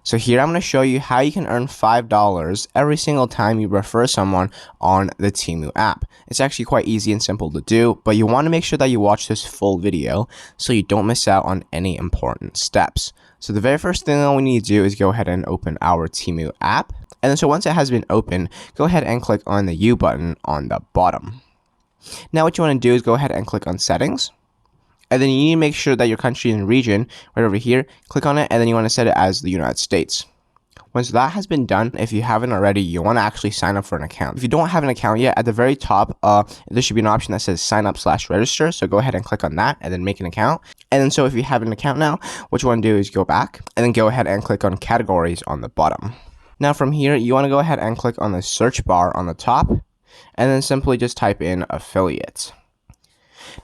So here I'm going to show you how you can earn $5 every single time you refer someone on the Temu app. It's actually quite easy and simple to do, but you want to make sure that you watch this full video so you don't miss out on any important steps. So the very first thing that we need to do is go ahead and open our Temu app. And then so once it has been opened, go ahead and click on the U button on the bottom. Now what you want to do is go ahead and click on settings. And then you need to make sure that your country and region, right over here, click on it, and then you want to set it as the United States. Once that has been done, if you haven't already, you want to actually sign up for an account. If you don't have an account yet, at the very top, there should be an option that says sign up/register. So go ahead and click on that and then make an account. And then so if you have an account now, what you want to do is go back and then go ahead and click on categories on the bottom. Now from here, you want to go ahead and click on the search bar on the top and then simply just type in affiliate.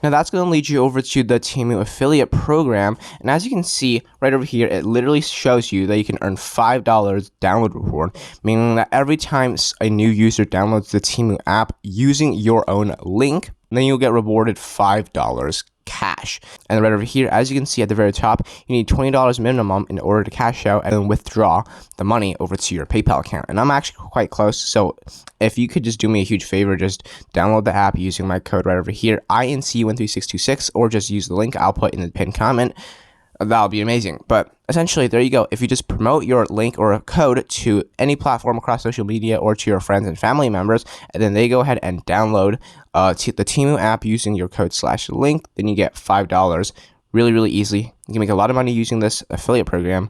Now that's going to lead you over to the Temu affiliate program, and as you can see right over here, it literally shows you that you can earn $5 download reward, meaning that every time a new user downloads the Temu app using your own link, then you'll get rewarded $5 cash. And right over here, as you can see at the very top, you need $20 minimum in order to cash out and then withdraw the money over to your PayPal account. And I'm actually quite close, so if you could just do me a huge favor, just download the app using my code right over here, INC13626, or just use the link I'll put in the pinned comment. That'll be amazing. But essentially, there you go. If you just promote your link or a code to any platform across social media or to your friends and family members, and then they go ahead and download the Temu app using your code/link, then you get $5 really, really easily. You can make a lot of money using this affiliate program.